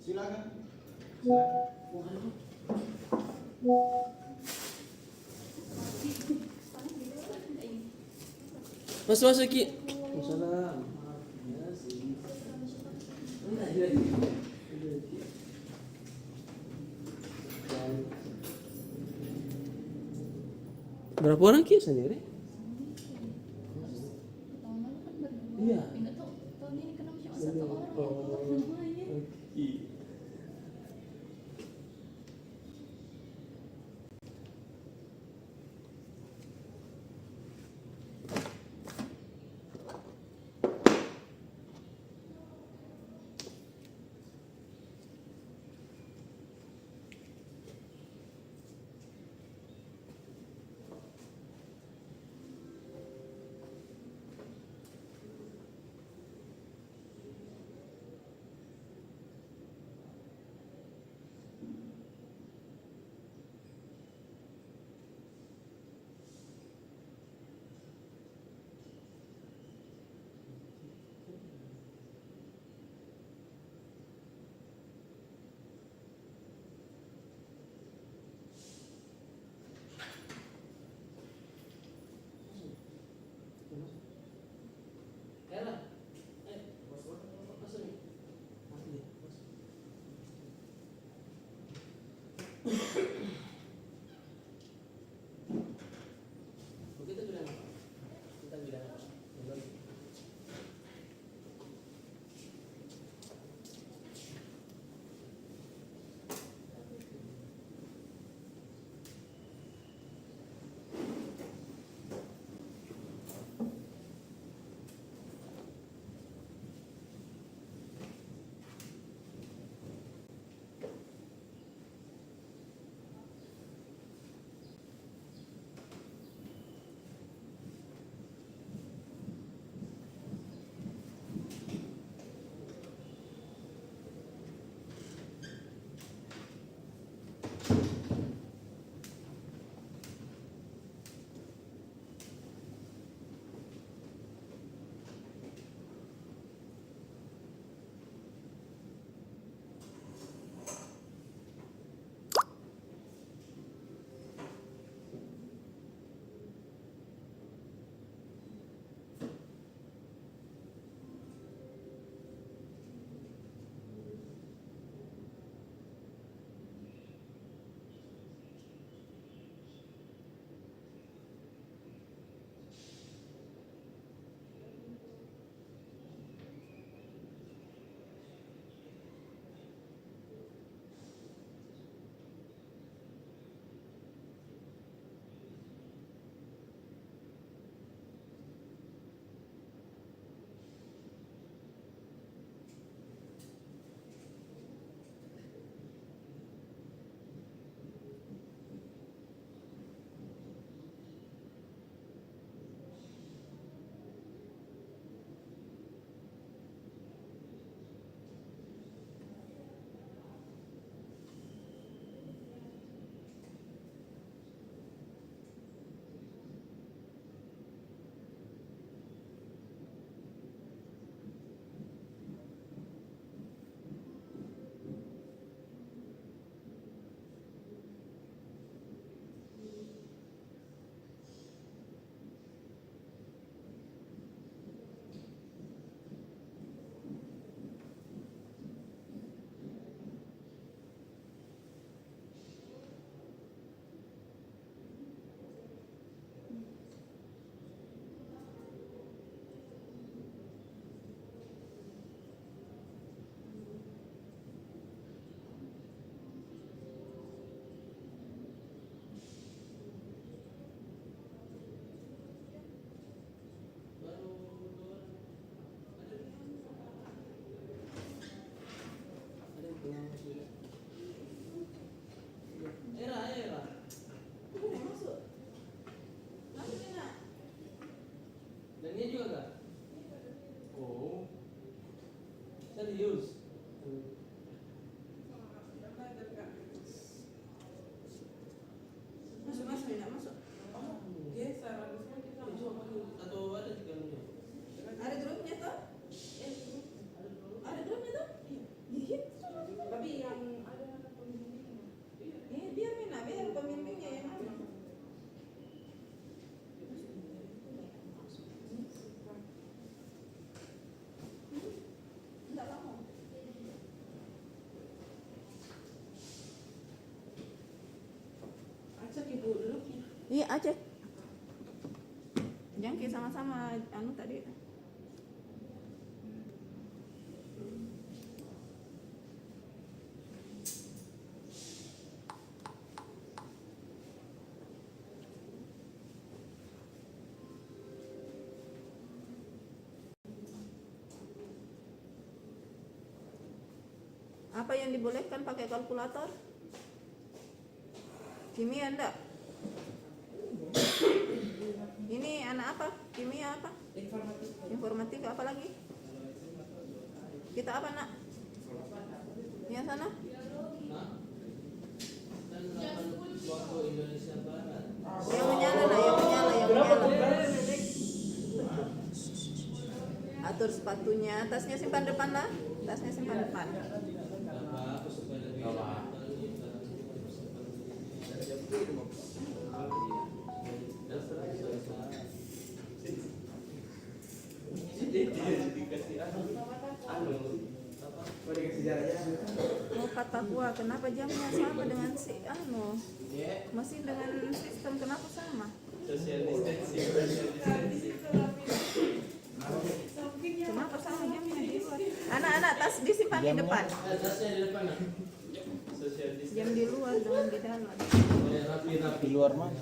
Silakan. Silakan. Masuk masuk Ki. Masalah. Ya sih. Enggak jadi. Berapa orang Ki sendiri? Iya. Tahun ini kenapa cuma satu orang ya? Lumayan. Iya Aceh. Jangki sama-sama anu tadi. Apa yang dibolehkan pakai kalkulator? Kimia enggak? Ini anak apa? Kimia apa? Informatika apa lagi? Kita apa nak? Yang sana? Waktu Indonesia Barat. Yang menyala lah, yang menyala. Atur sepatunya, tasnya simpan depan lah. Tasnya simpan depan. Apa supaya lebih Oh kata gua, kenapa jamnya sama dengan si anu? Masih dengan sistem kenapa sama? Kenapa sama jamnya di luar? Anak-anak tas disimpan di depan. tasnya di depan. Jam di luar dengan di dalam. Rapi-rapi. Di luar mana?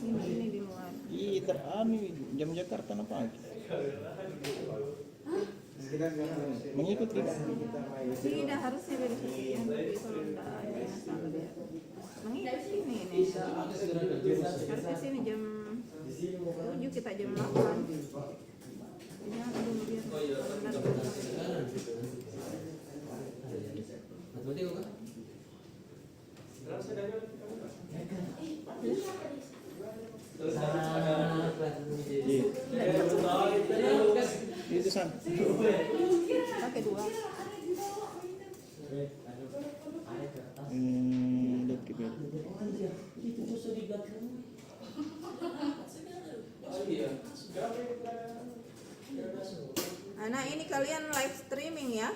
Ini di luar. Jam Jakarta apa? Mengikut kita. Tidak harusnya dari sisi yang tapi kalau tidak ada masalah dia. Mengikut sini ini. Harusnya sini jam 7 kita jam 8. Jangan dulu biar benar. Matematika kan? Itu san. Pakai 2. Itu susah digatlung. Iya. Nah ini kalian live streaming ya?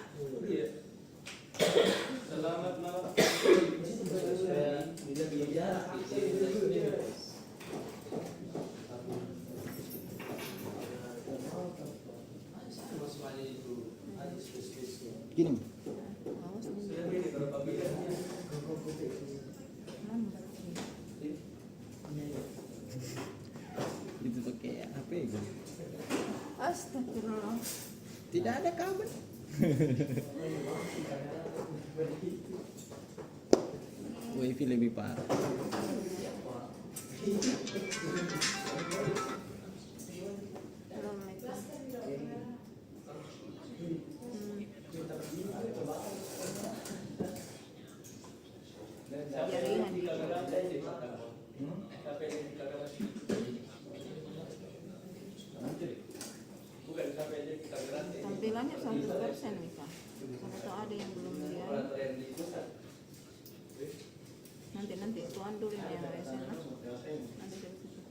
Selamat malam. Bisa bicara. Gini. Itu pakai HP gitu. Astagfirullah. Tidak ada kabel. WiFi lebih parah. Jaringan di tampilannya 100% nih Kak. Atau ada yang belum lihat. Nanti tuan dulu yang WSN lah. Nanti dari situ.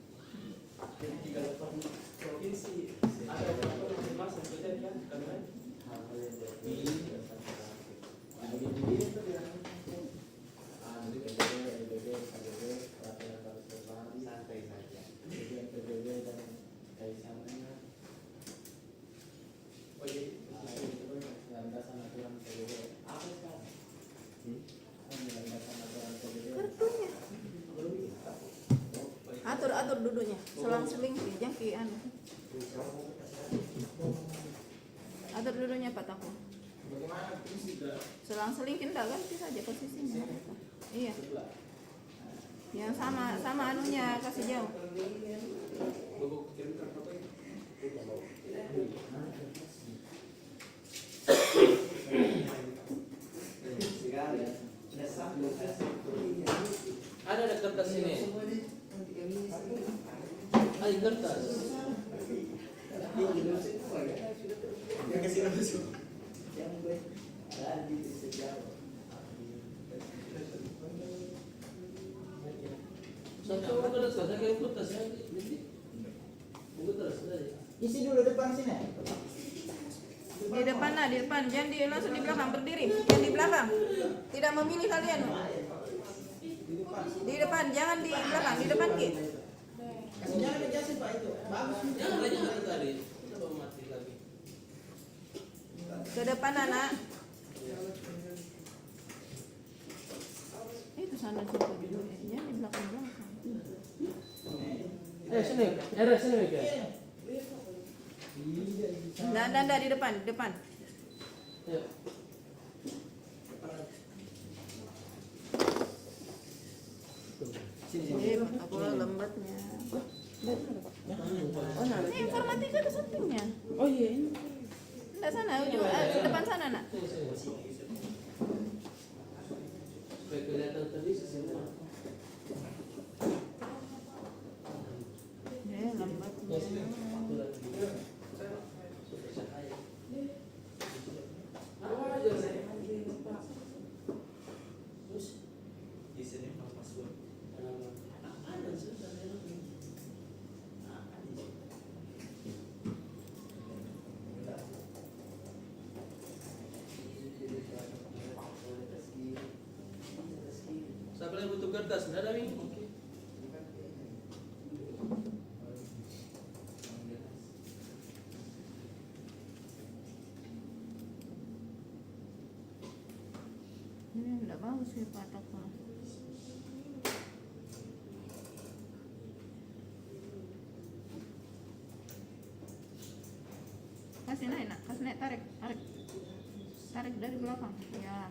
Kartunya. Atur duduknya. Selang-seling jangki anu. Atur duduknya Pak Taku. Selang-seling tidak ganti saja posisinya. Iya. Yang sama anunya kasih jauh. Ada kertas ini. Ada kertas. Isi dulu depan sini. Di depan lah, di depan. Jangan langsung di belakang berdiri. Yang di belakang. Tidak memilih kalian. Di depan, jangan di belakang, di depan Ki. Kasih jangan dijelasin Pak itu. Bagus. Jangan lagi dari tadi. Coba mati lagi. Ke depan anak. Itu sana juga gitu. Jangan di belakang. Sini. Sini Mika. Nggak di depan, di depan. Ayo. Aku lembatnya. Ini informatika itu sampingnya. Oh iya ini. Enggak sana, depan sana nak. Supaya kelihatan tadi semua. Lembatnya. Siapa yang butuh kertas? Nggak ada ini. Ini enggak bagus ya pataknya. Kasih naik nak, kasih naik, tarik dari belakang. Ya.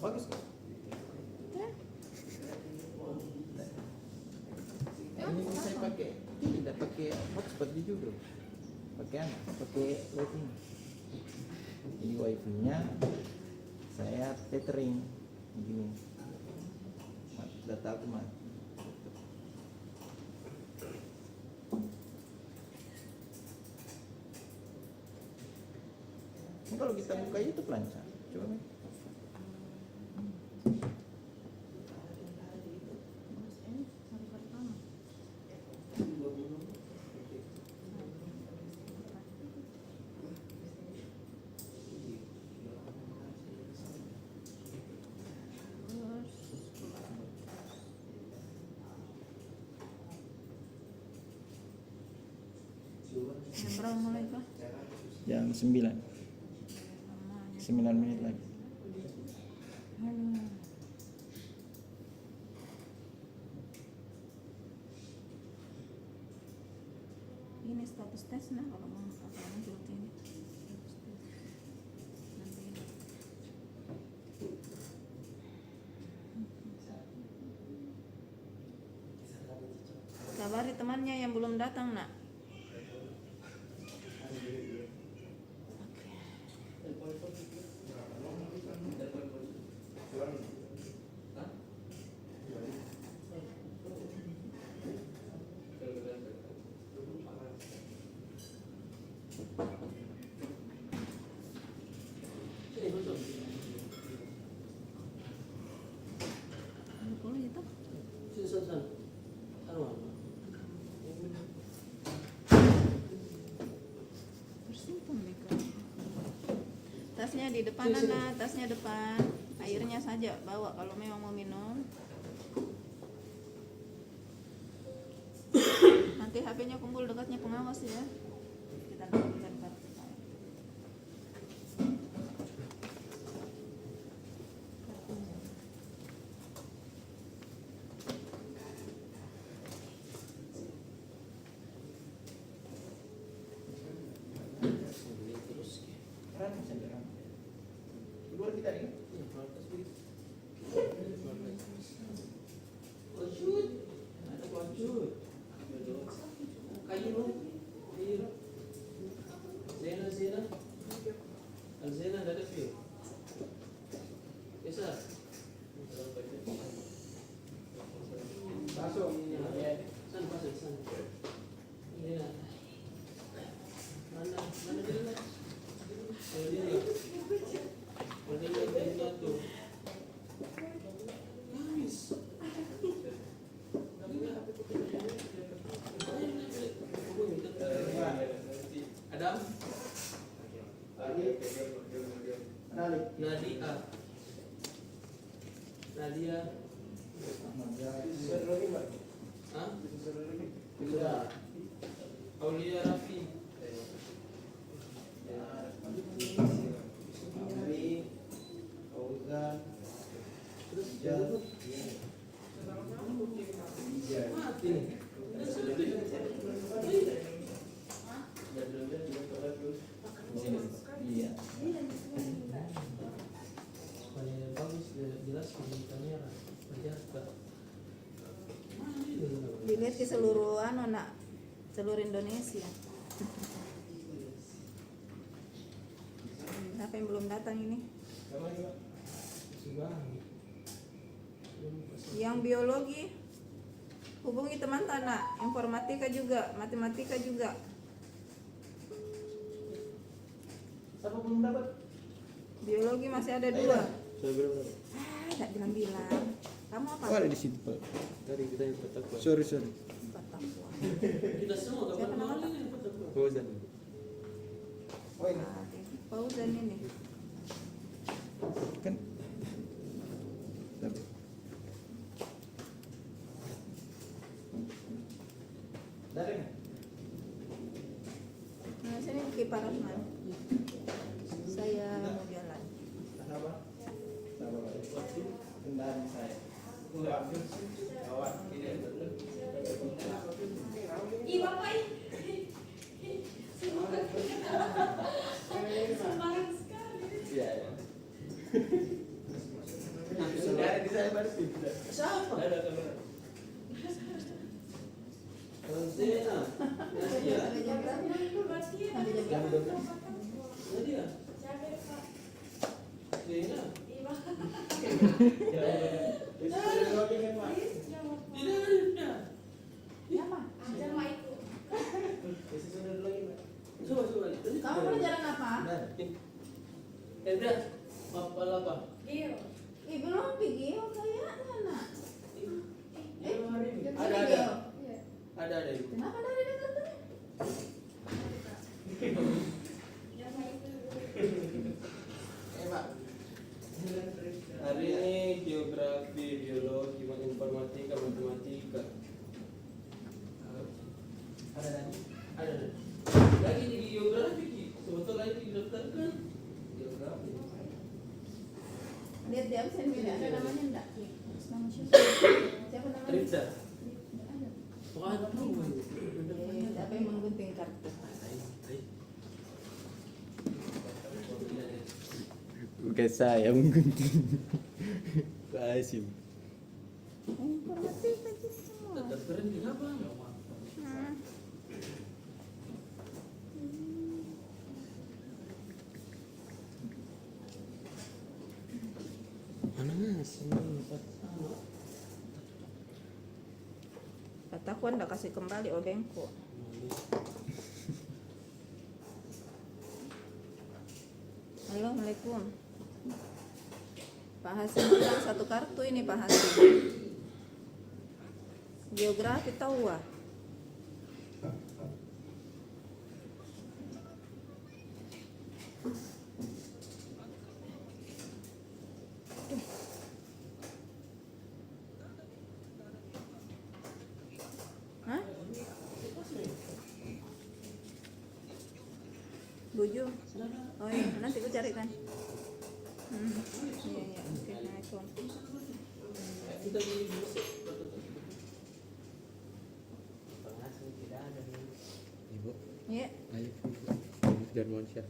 Bagus kok. Ini bisa pakai, tidak pakai hotspot juga. Pakai apa? Pakai wifi. Ini wifi-nya saya tethering begini. Data aku mati. Ini kalau kita buka YouTube lancar. Coba nih. Jam berapa mulai Pak? Jam 9. 9 menit lagi. Halo. Ini status tes nah kalau mau muncul ini. Nanti. Kabari temannya yang belum datang nak. Tasnya di depan Nana, tasnya depan. Airnya saja bawa kalau memang mau minum. Nanti HP-nya kumpul dekatnya pengawas ya. Kita lempar. Keluar kita nih. Mana Nadia. Nadia. Hah? Sudah. Aulia Raffi. Mati nih. Iya. Supaya bagus jelas di kamera. Ternyata. Dilihat ke seluruh nak, seluruh Indonesia. Siapa yang belum datang ini? Yang biologi hubungi teman Tana, informatika juga, matematika juga. Siapa belum dapat? Biologi masih ada 2. Saya belum dapat. Tak bilang-bilang. Kamu apa? Oh, ada di situ, Pak. Tadi kita yang petakwa. Sorry. Batakwa. Kita semua Siapa kapan nama mau tak? ini petakwa. Fauzan. Oh, ini. Fauzan ini. Kan. Tapi. Dari Nah, sini Kipa Rahman. Saya mau jalan. apa? Kendaraan saya. Ih, Bapak ih. Semangat sekali. Iya. Dari di saya baru sih. Siapa? Ada kamera. Zena. Nadia. Nadia. Zena. Tidak. Siapa? Jangan mau ikut. Coba. Kamu pelajaran apa? Edra, apa? Geo. Ih, belum video kayaknya nak. Ada. Iya. Ada itu. Kenapa dari dekat tuh? Jangan mau ikut. Pak. Hari ini geografi, biologi, informatika, matematika. Ada. Lagi di geografi, sebetulnya lagi didaftarkan geografi. Lihat di absen ini ada namanya enggak? Nama siapa? Siapa namanya? Rita. Nggak ada. Oh, ada tuh. Siapa yang menggunting kartu? Bukan saya menggunting. Pak Hasim. Informatika aja semua. Daftarin kenapa? Mana sih? Kataku anda kasih kembali obengku. Halo, Assalamualaikum. Pak Hasim bilang 1 kartu ini Pak Hasim. Geografi tahu ah. Hah? 7. Oh iya, nanti aku carikan. Iya, oke, Assalamualaikum. Kita di Ibu, Iya. ayo. Darman Syah.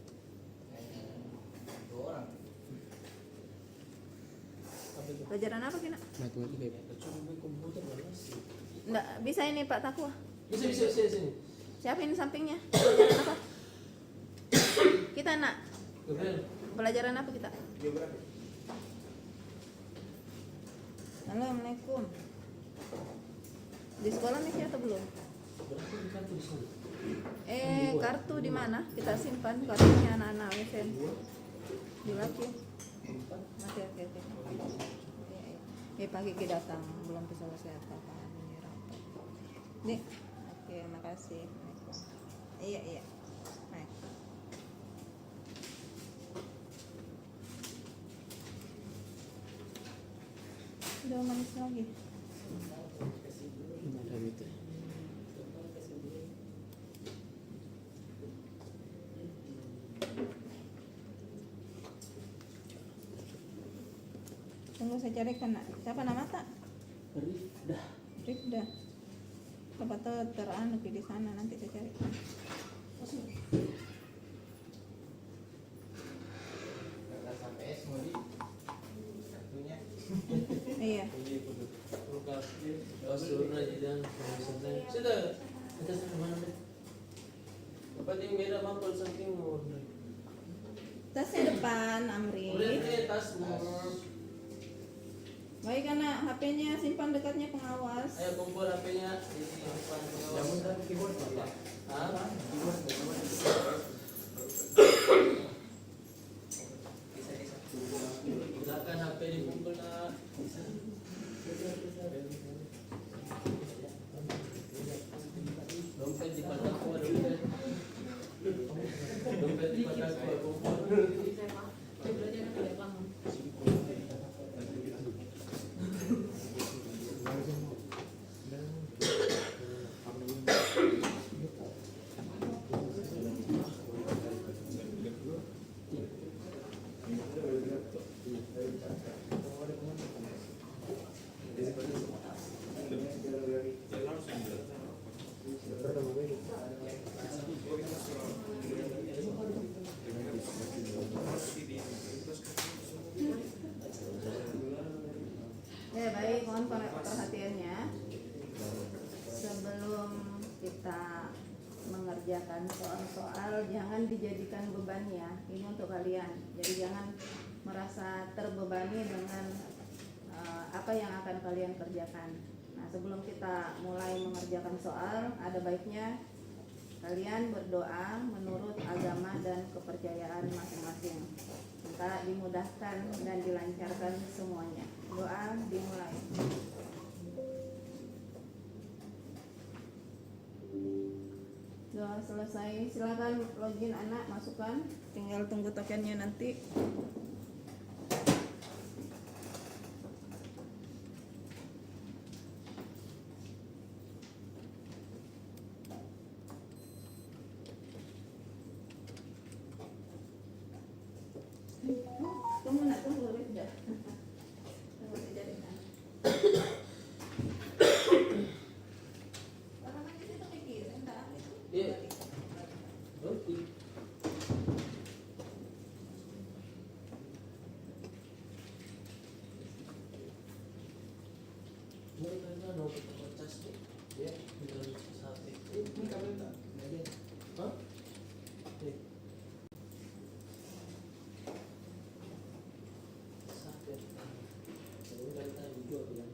Pelajaran apa kina? Matematika. Ibu. komputer sih. Enggak, bisa ini Pak Takwa. Bisa sini. Siapa ini sampingnya? Pelajaran apa? Kita nak. Gabriel. Pelajaran apa kita? Geografi. Halo, Assalamualaikum. Di sekolah nih atau belum? Berarti di kartu di sana. Kartu di mana? Kita simpan kartunya anak-anak WSN. Di laki. Oke. Pagi kita datang belum bisa selesai apa ini rapat. Nih. Oke, makasih. Iya. Baik. Udah manis lagi. Ada gitu. Tunggu saya carikan. Siapa nama tak? Rifda. Rifda. Coba teranu di sana nanti saya cari. Karena sampai es mau di kartunya. Iya. Sudah. Kita sampai mana deh? Dapat yang merah mampol sa timur. Tasnya depan, Amri. Udah tas mo. Baik karena HP-nya simpan dekatnya pengawas. Ayo kumpul HP-nya. Namun dan keyboard apa? Hah? Keyboard nggak Silakan HP dikumpul nak. Dompet di padaku, dompet. Dompet di padaku, kumpul. Ya baik, mohon perhatiannya. Sebelum kita mengerjakan soal-soal, jangan dijadikan beban ya. Ini untuk kalian. Jadi jangan merasa terbebani dengan apa yang akan kalian kerjakan. Nah, sebelum kita mulai mengerjakan soal, ada baiknya kalian berdoa menurut agama dan kepercayaan masing-masing. Minta dimudahkan dan dilancarkan semuanya. Doa dimulai. Doa selesai, silakan login anak, masukkan. Tinggal tunggu tokennya nanti. Tunggu nak, tunggu Rifda. Tunggu saya jadikan. Orang aja itu mikir, enggak itu. Iya. Oke. Mereka no pecah sih. Ya, tinggal sate. Ini kabel tak? Nggak ada. Hah? Eh. Sate. Jadi kan tadi juga bilang.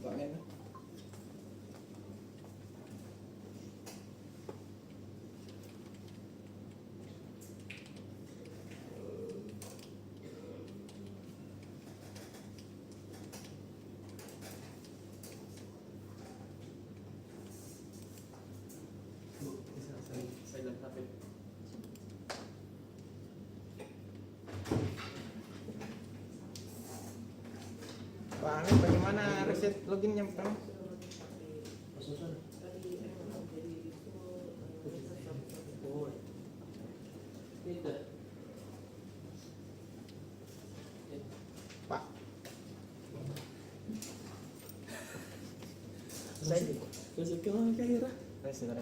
Bukain. Bu, bisa saya lihat HP. Pak Amin, bagaimana reset loginnya Pak? Susun. Oh. Itu. Pak. Saya Masuk ke mana kira? reset.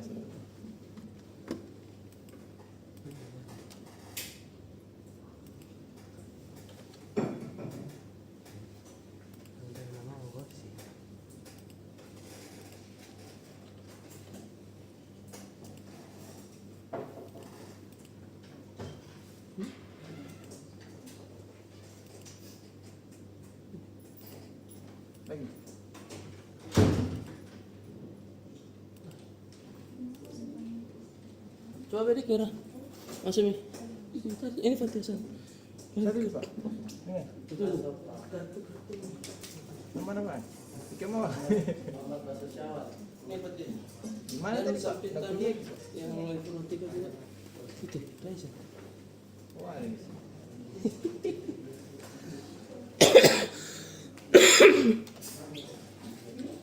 Lagi. Coba beri kira. Masuk Mi. Ini Fatihah. Saya dulu Pak. Ini. Itu. Mana Pak? Tiga mau. Muhammad Basir Syawal. Ini Fatihah. Gimana Yang tadi Pak? samping Dapur kanan, dia. yang informatika juga. Itu, Raisa. Wah, ini.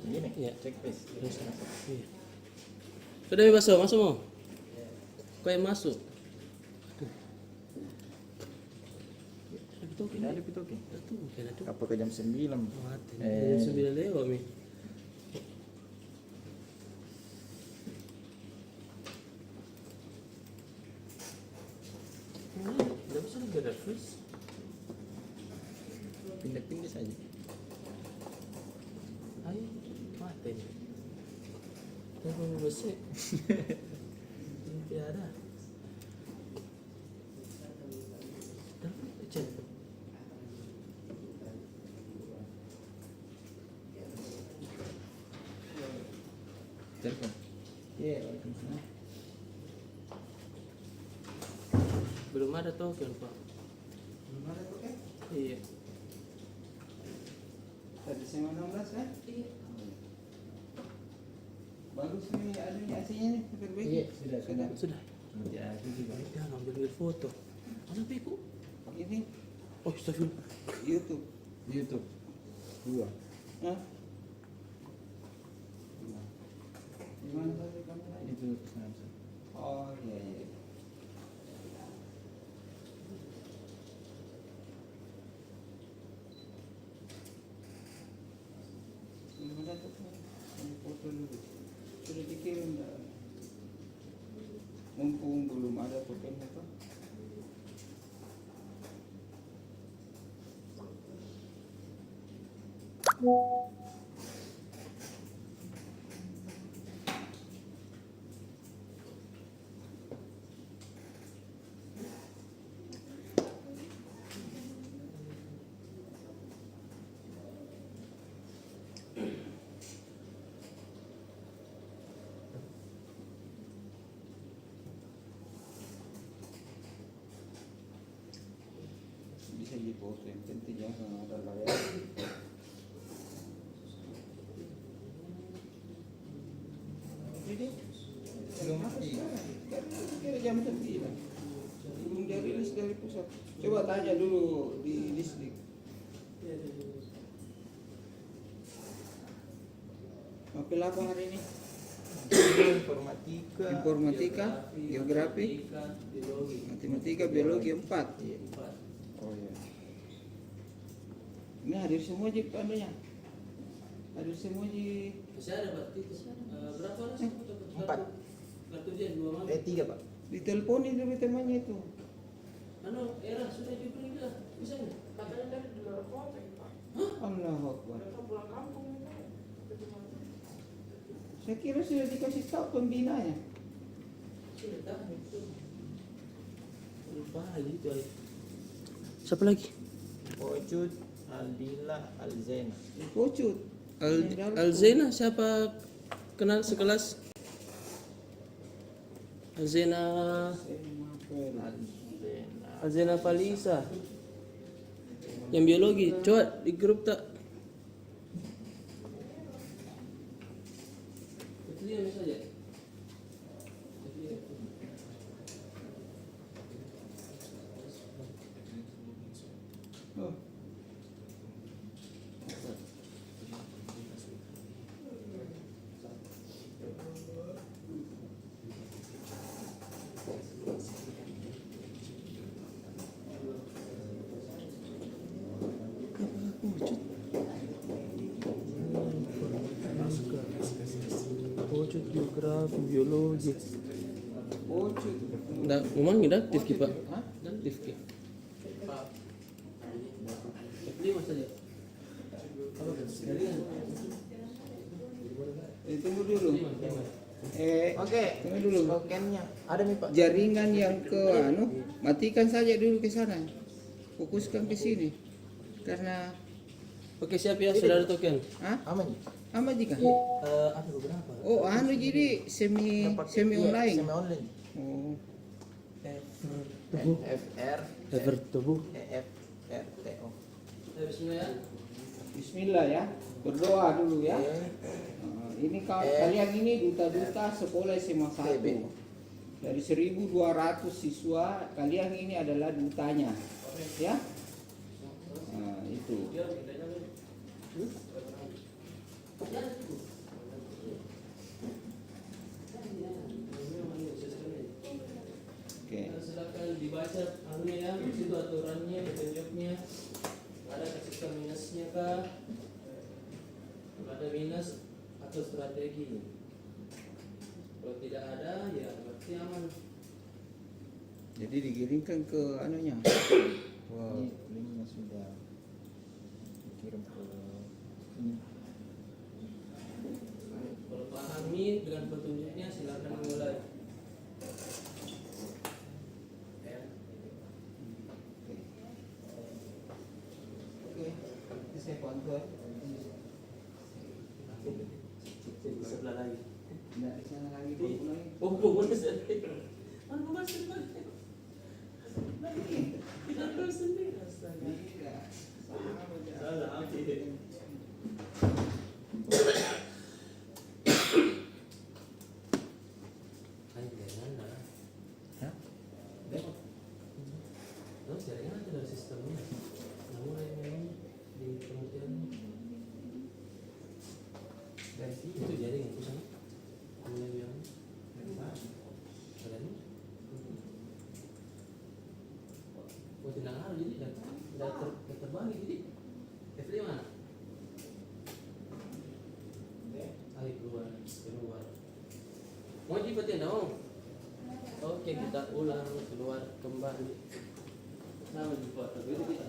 Gini. Iya. Cek pace. Raisa. Iya. Sudah Mi masuk, masuk mau. Kau yang masuk. Itu Tidak ada pitokin. itu kena tuh. Apa ke jam 9? Mati. Eh. 9 lewat Mi. Tidak bisa lagi ada freeze. Pindah-pindah saja. Ayo, mati nih. Telepon bersih. Tidak ada. Telepon cek. Telepon. Iya, waalaikumsalam. Belum ada token Pak. Belum ada kok kan? Iya. Tadi 16 kan? Iya. Bagus nih adanya AC-nya nih, terbaik. Iya, sudah. Sudah. Ya, itu juga. Jangan ambil foto. Mana Piku? Ini Oh, astagfirullah. YouTube. YouTube. Dua. Hah? Gimana tadi kamera? Itu Samsung. Oh iya iya. Gimana tuh? Ambil foto dulu. Sudah dikirim dah. Mumpung belum ada tokennya tuh. Bisa dipoto yang penting jangan ada layar. Jadi belum mati. Kira jam 9. Belum dirilis dari pusat. Coba tanya dulu di distrik. Apel apa hari ini? Informatika, geografi, biologi. matematika, biologi 4. Iya, 4. Oh iya. Ini hadir semua ji pandanya. Hadir semua ji. Masih ada Pak itu. Berapa orang sih? 4. Kartu dia 2 malam. 3 Pak. Diteleponin dulu temannya itu. Anu, era sudah diberi dah. Bisa enggak? Katanya tadi di luar kota ya, Pak. Allahu Akbar. Mereka pulang kampung itu. Saya kira sudah dikasih tahu pembinanya. Sudah tahu itu. Lupa lagi itu. Siapa lagi? Pocut, Aldila, Alzena. Pocut. Alzena siapa kenal sekelas? Alzena Alzena Falisa. Yang biologi, coba di grup tak? Diam saja. Oh. Wujud geografi, biologi. Oh, cut. Nggak, memang ini aktif ki Pak. Hah? Aktif ki. Lima saja. Tunggu dulu. Oke, Tunggu dulu. tokennya ada nih Pak. Jaringan yang ke matikan saja dulu ke sana. Fokuskan ke sini. Karena Oke siap ya, sudah ada token. Aman. amat jika. Ada beberapa. Oh, jadi semi online. Semi online. Oh. NFR Ever tubuh. EFRTO. Bismillah. Bismillah ya. Berdoa dulu ya. Ini kalian ini duta-duta sekolah SMA 1. Dari 1.200 siswa, kalian ini adalah dutanya. Ya. Nah, itu. Oke. Silakan dibaca anunya ya, itu aturannya, petunjuknya. Ada kasihkan minusnya kah? Kalau ada minus atau strategi. Kalau tidak ada ya berarti aman. Jadi dikirimkan ke anunya. Wow, linknya sudah dikirim ke ini. Kalau pahami dengan petunjuknya silakan mulai. Oke. Ini saya kontrol. Di sebelah lagi. Tidak di sana lagi dulu lagi. Oh, boleh sendiri. Aku masih boleh. Tidak tahu sendiri. Astaga. Tidak. Salah, oke. Hah? Terus jaringan ada dari sistemnya. Namun memang di pengertian dari sini itu jaringan ke sana. Mulai yang kalian oh tidak ngaruh jadi tidak terbagi jadi F5 mana? Ayo keluar. Mau dipetin dong? Oke kita ulang keluar kembali. Sama di foto itu kita.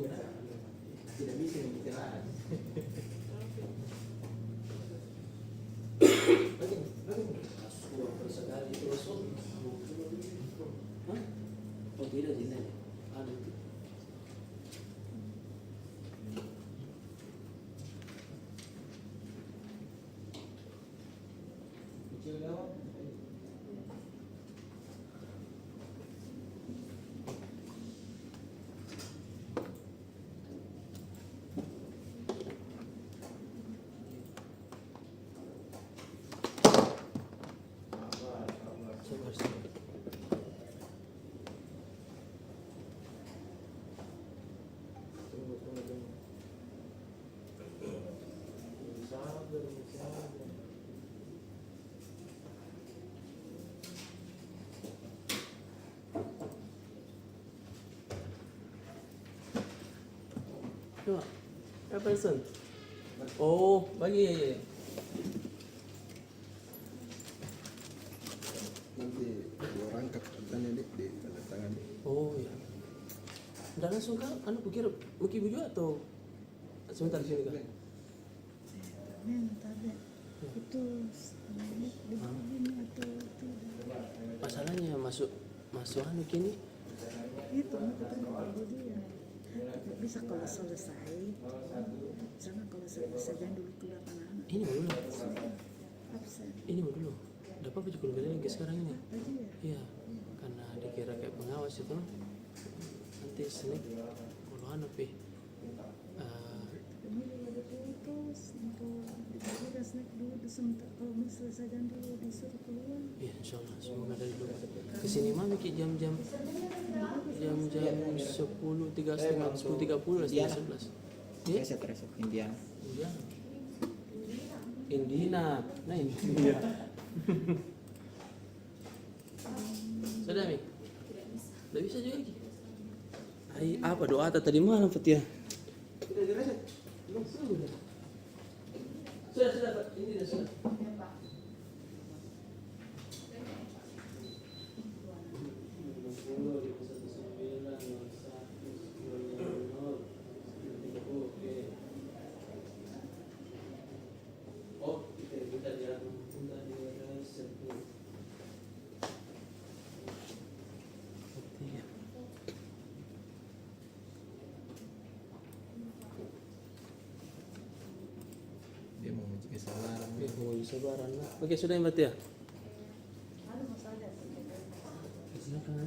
Tidak bisa dibicarakan. Aku sekali terus. Hah? Oh tidak tidak. Ada. Kecil gawat. Sabar sabar. Coba, apa Wilson? Oh, bagi. Nanti dua rangkap tanya di tanda tangan. Oh ya. Udah langsung kan? Anu pikir mungkin bujuk atau sebentar di sini kan? Tadi itu sebenarnya di begini atau itu Masalahnya masuk anu kini. itu aku terlalu dia bisa kalau selesai jangan kalau selesai jangan dulu keluar anak-anak Ini mau dulu. absen Ini mau dulu. Dapat baju kulit lagi sekarang ini. aja ya Iya. Karena dikira kayak pengawas itu. Nanti snack kalau anu pi. ini juga ada putus untuk kita snack dulu sebentar kalau mau selesai jangan dulu disuruh keluar Iya, insyaallah semoga dari dulu. Kesini mah Miki jam-jam 10.30 10.30 lah 11. Iya. Reset reset Indian. Iya. Indina. Nah, India. Sudah, Mi? Udah bisa juga lagi. Hai, apa doa tadi malam Fatia? Sudah direset. Sudah, Pak. Ini sudah. Dia mau uji kesalahan. Sabaran lah. Oke, sudah Mbak Tia? Silakan.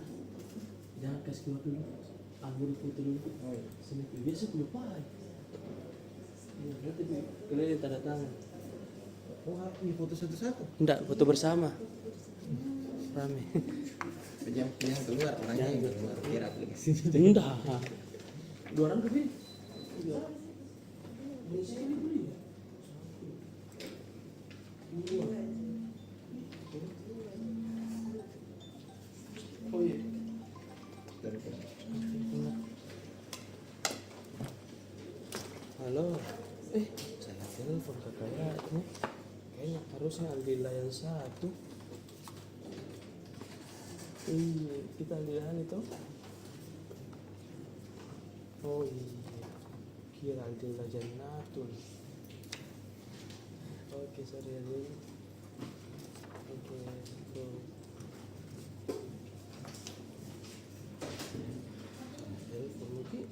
Jangan kasih keluar dulu. Ambil foto dulu. Sini biasa lupa. Ya, nanti kalian tanda tangan. Oh, ini foto satu-satu. Enggak, foto bersama. Rame. Yang keluar orangnya yang keluar biar aplikasi. Enggak. Dua orang lebih. Di sini beli. Oh iya. Halo. Saya telepon kakaknya ini. Kayaknya harusnya ambil yang satu. Kita lihat itu. Oh iya. Kira Aldila Jannatul. Oke, sorry Adil. Oke, so. Telepon mungkin.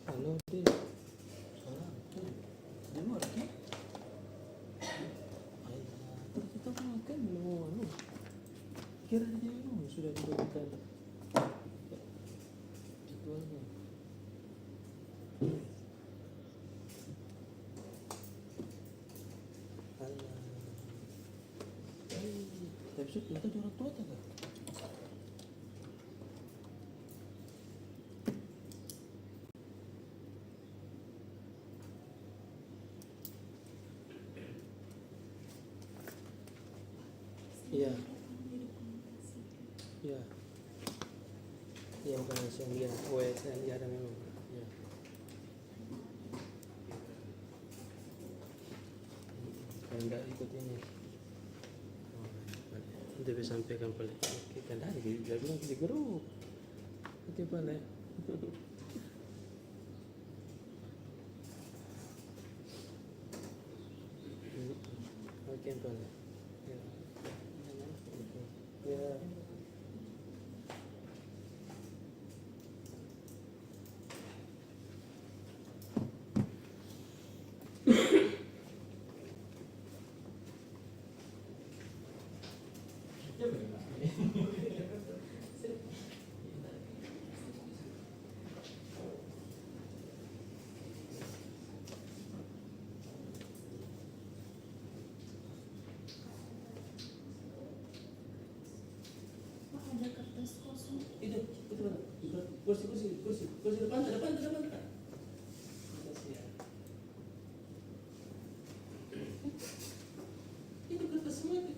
Halo, Din. Di mana lagi? Ayo, kita makan belum anu. Kira dia sudah dibagikan jadwalnya. episode kita orang tua tak? Iya. Iya. Iya bukan yang dia. OSN dia ada memang. Iya. Kalau enggak ikut ini. Nanti bisa sampaikan balik. Kita dari dia bilang di grup. Nanti balik. Oke balik. Ya. Ya. Kursi depan. Itu kertas semua itu.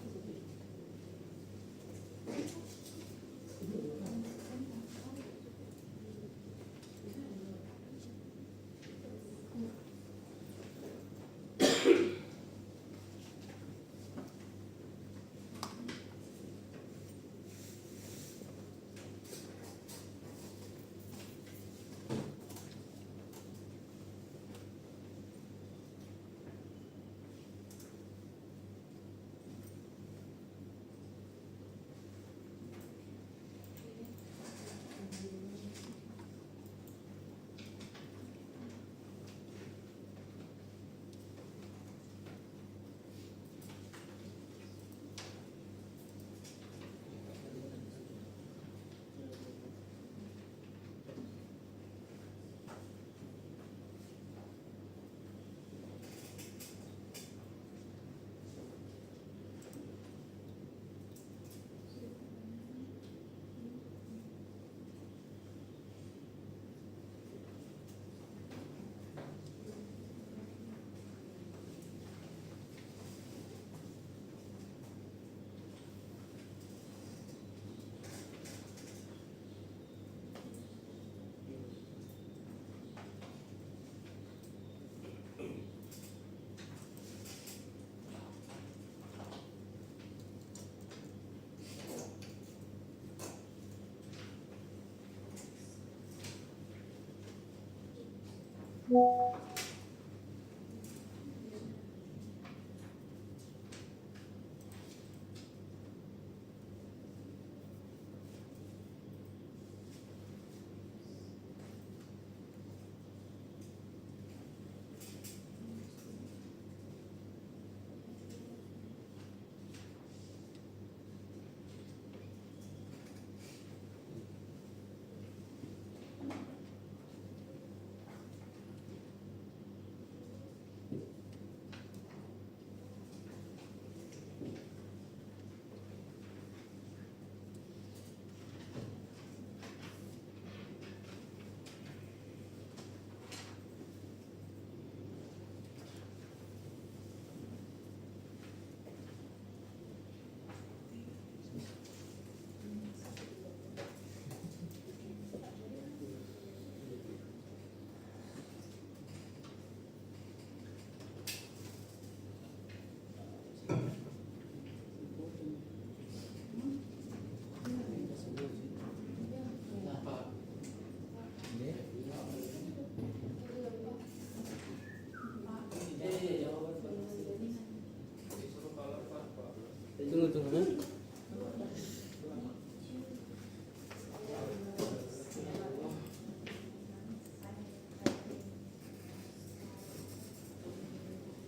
Tunggu.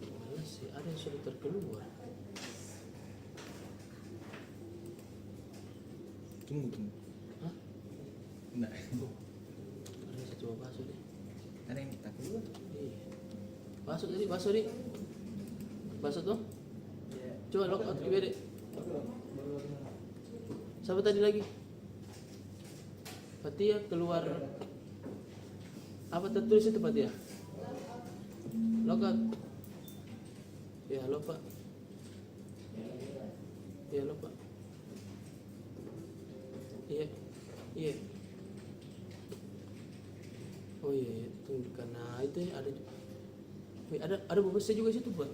Mana sih ada yang sudah terkeluar? Tunggu. Hah? Enggak. Ada yang coba bakso deh. Ada yang minta keluar. Iya. Bakso tadi, bakso nih. Bakso tuh. Coba lock out ke bede. Siapa tadi lagi? Fatia keluar. Apa tertulis itu Fatia? Logat. Ya halo Pak. Ya halo Pak. Iya. Iya. Oh iya, tunggu karena itu ya ada. Wih, ada beberapa juga situ buat.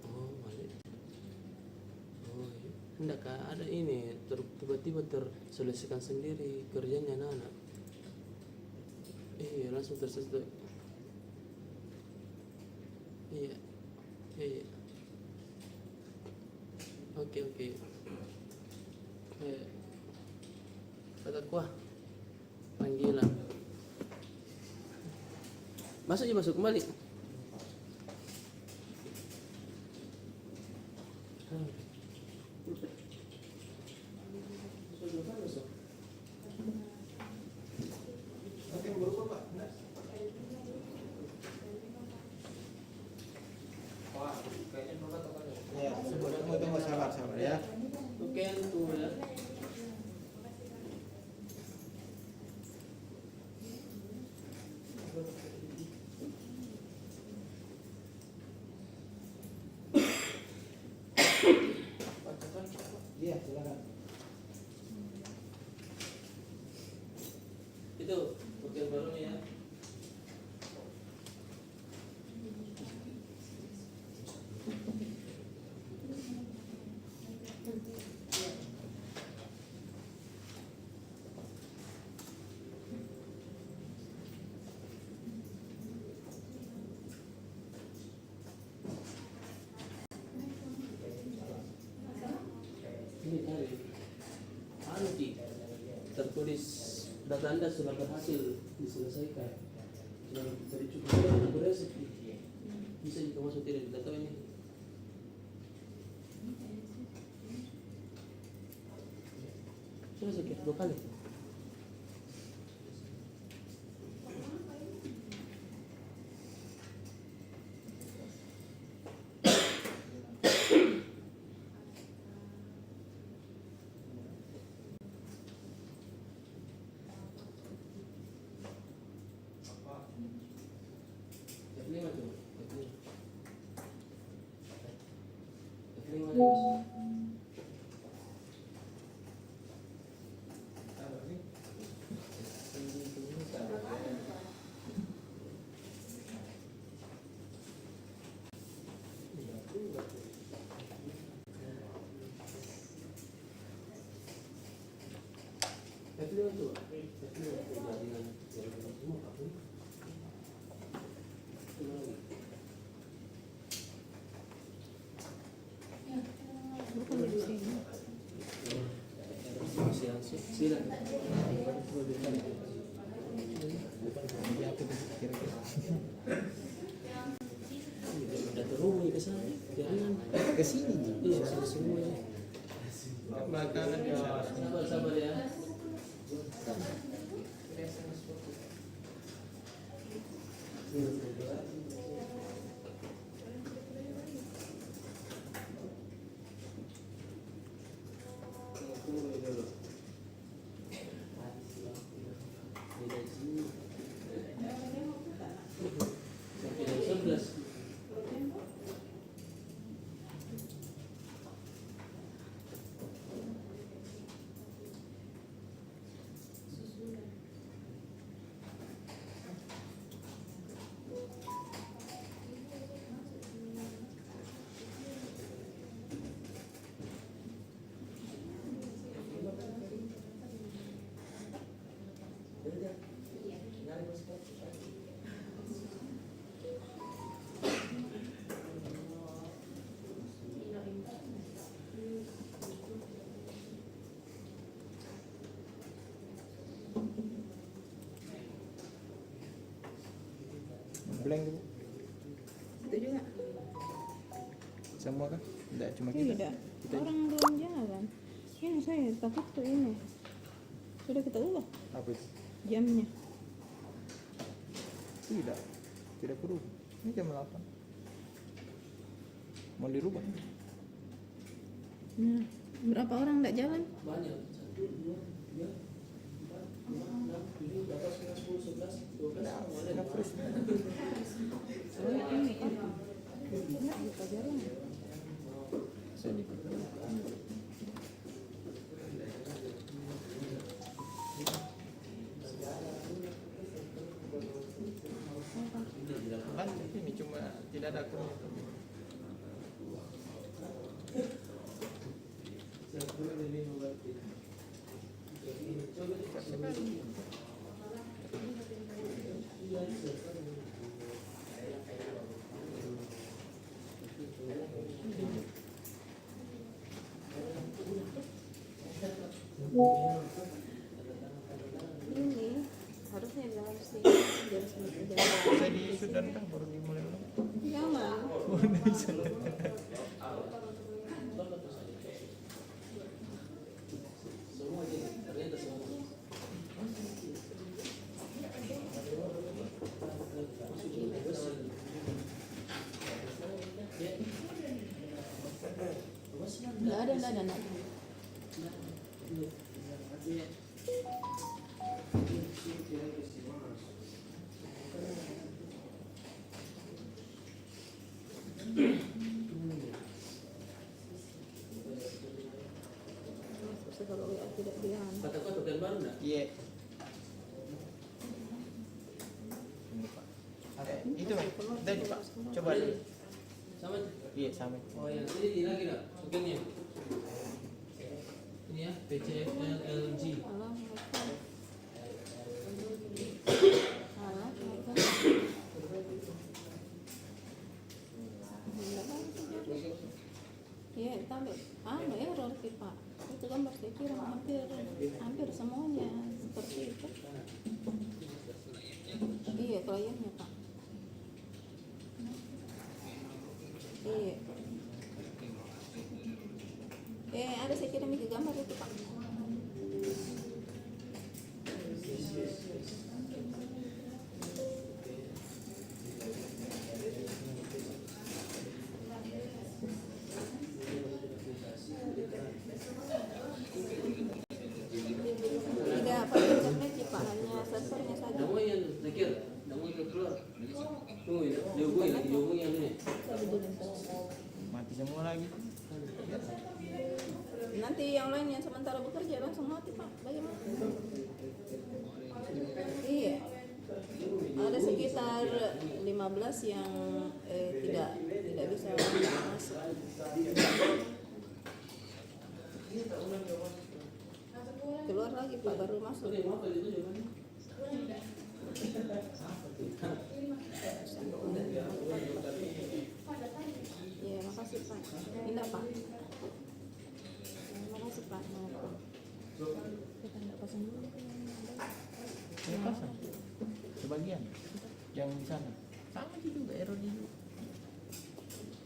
Oh, balik. Oh iya. Enggak kah ada ini tiba-tiba terselesaikan sendiri kerjanya anak-anak. Iya, langsung terselesai. Iya. Iya. Oke. Kata kuah panggilan. Masuk kembali. Ya, tunggu sabar ya. Oke, tuh ya. Iya, silakan. Itu bagian barunya ya. Ini tadi Ki tertulis data Anda sudah berhasil diselesaikan. Sudah dari cukup beresip. Bisa juga masuk tidak di data ini. Sudah sakit 2 kali. F5 tuh. F5 Bos. F5 tuh. F5 jaringan semua apa? Bukan di sini. Silakan. Jadi apa tuh kira-kira? Udah terhubung ke sana, jaringan. Ke sini Ji. Iya, semuanya. Belakangan ya. Sabar ya. Sampai jam 11. Blank tuh. Itu juga. Semua kan? Enggak cuma kita. Tidak. Orang belum jalan. Ini saya takut tuh ini. Sudah kita ubah Apa itu? jamnya. Tidak. Tidak perlu. Ini jam 8. Mau dirubah. Nah, Berapa orang enggak jalan? Banyak. 1, 2, 3, 4, 5, 6, 7, 8, 9, 10, 11, 12. Ada Fresh. Soalnya ini kan enggak dipelajarin. Sedih. Lanjut ini cuma tidak ada akunnya. Ini harusnya dalam sih jam 9 jam. Saya di Sudan kan baru dimulai ulang. Jangan. Semua jadi ternyata semua. Enggak ada. Kalau WA tidak diam. Katakan pekan baru enggak? Iya. Ini Pak. Itu Pak. Tadi Pak. Coba dulu. Sama. Iya sama. Oh yang ini lagi enggak? Pekannya. Ini ya PCFLLG. Iya, tambah error sih Pak. Itu gambar saya kira hampir semuanya seperti itu. Iya, kliennya Pak. Iya. Ada saya kirim ke gambar itu Pak. Tidak pakai internet sih Pak, hanya servernya saja. Namun yang terakhir, namun yang keluar. Tunggu ini, dihubungi yang ini. Mati semua lagi. Nanti yang lain yang sementara bekerja langsung mati Pak. Bagaimana? Iya. Ada sekitar 15 yang tidak bisa masuk. Keluar lagi Pak, baru masuk. Iya, makasih Pak. Indah Pak. Makasih Pak. Kita nggak pasang dulu. Ini pasang. Sebagian. Yang di sana. Sama juga error juga.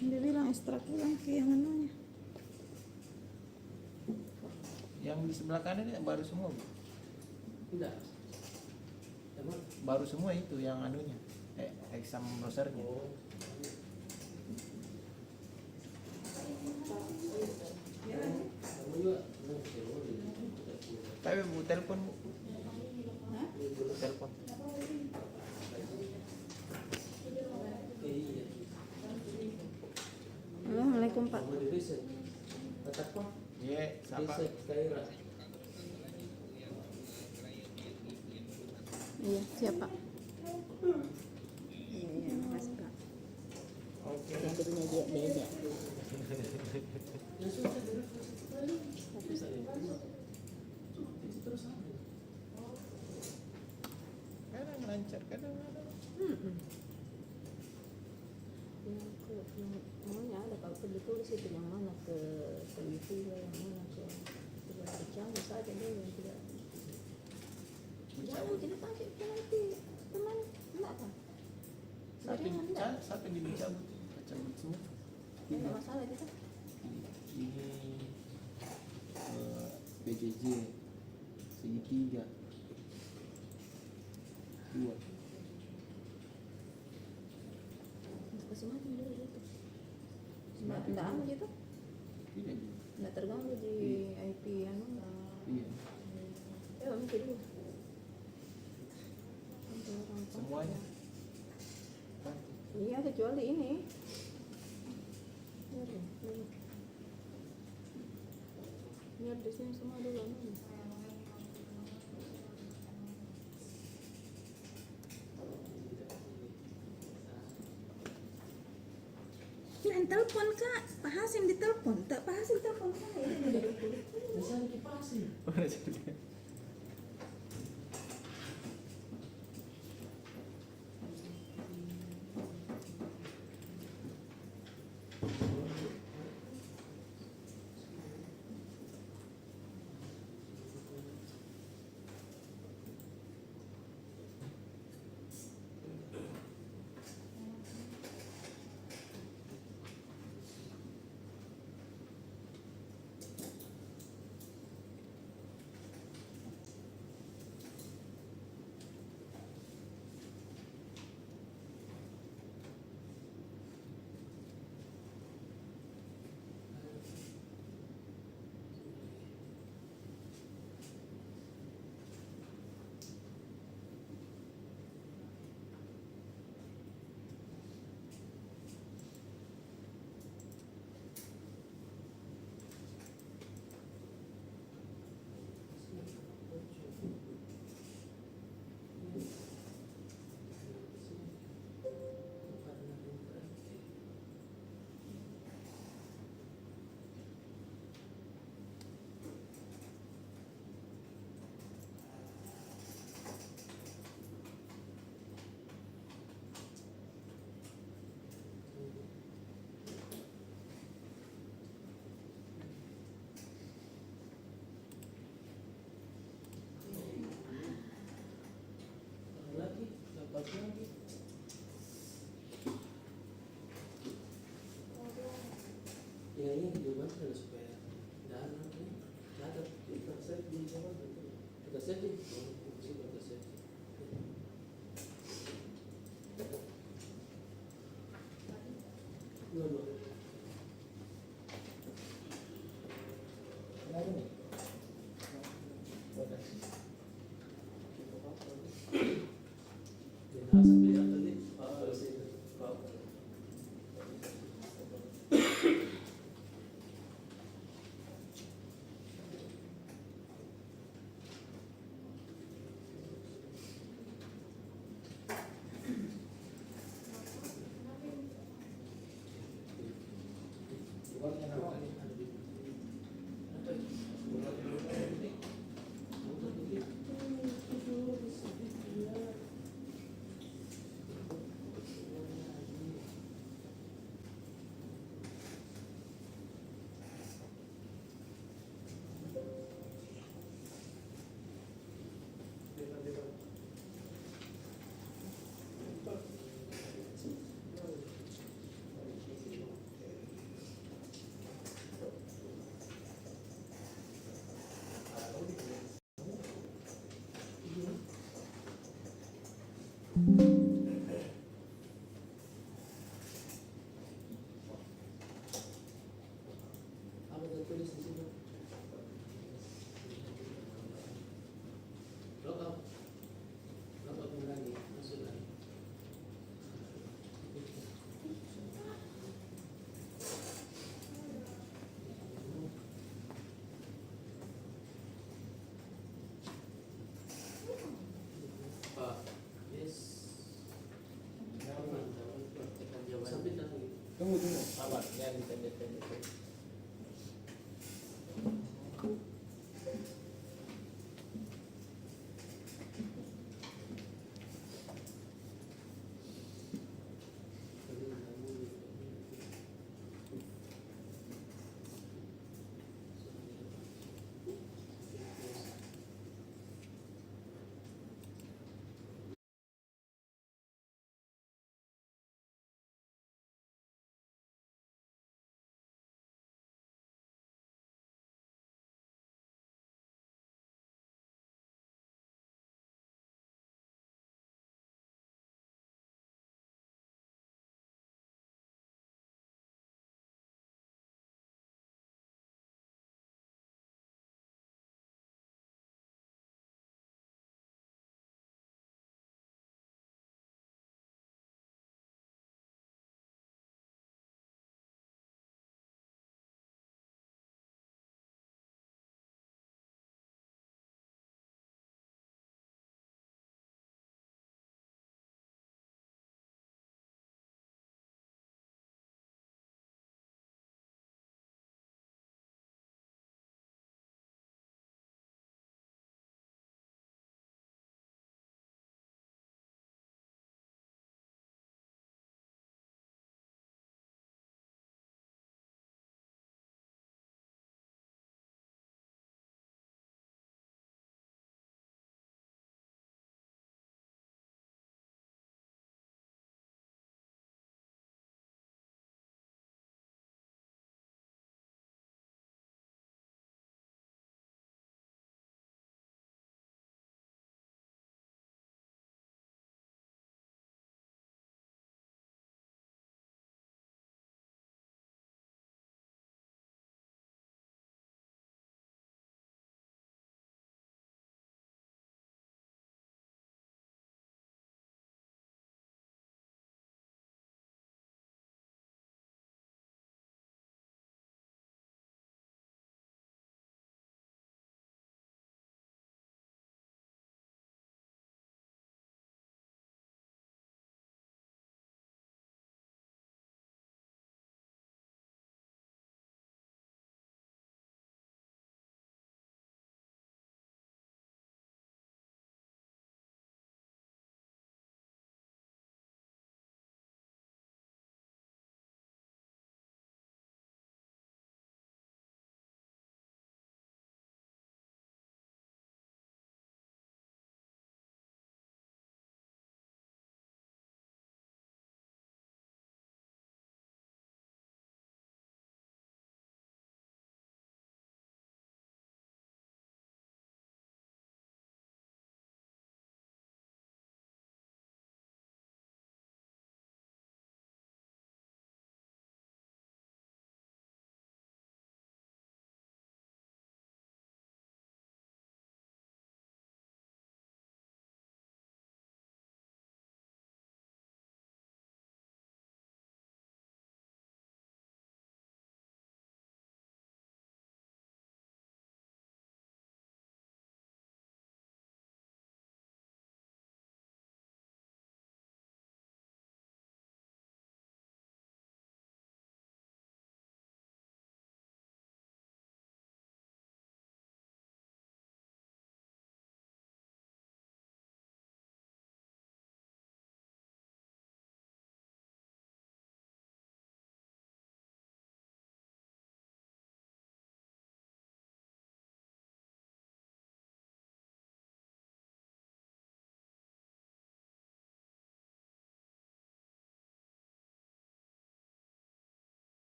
Dia bilang ekstrak ulang ke yang anunya. Yang di sebelah kanan ini baru semua. Bu. Tidak. Emang? Baru semua itu yang anunya. Exam browsernya. Kamu juga. Tapi Bu telepon Bu. Hah? Telepon. Iya. Assalamualaikum Pak. Kamu di riset. Katakan. Iya, siapa? Riset Kaira. Iya, siapa? Iya, makasih Pak. Oke. Yang punya dia beda. Kadang lancar, kadang ada. Yang maunya ada kalau perlu tulis itu yang mana ke wifi, yang mana ke bercanda saja dulu yang tidak. Jangan tidak pakai itu nanti teman enggak Pak. Satu dicabut, cabut semua. Tidak masalah kita. Ini PJJ segitiga 2. Kasih mati dulu gitu. Enggak anu gitu. Tidak juga. Enggak terganggu di IP anu. Iya. Ya mungkin dulu. Untuk orang tua. Semuanya. Iya kecuali ini. Biar ya, dulu. Biar di sini semua dulu. Lain telepon kak, Pak Hasim ditelepon, tak Pak Hasim telepon kak. Bisa dikipasin. Lagi, dapat lagi. Ya ini jawaban sudah supaya dan ada kita set di jawaban kita set di kita set. Dua. Ada nih. Sampai jatuh nih. Apa tertulis di situ? Lockout. Lockout lagi, masuk lagi. Pak, yes. Sampai dah. Tunggu. Apa? Yang pendek-pendek.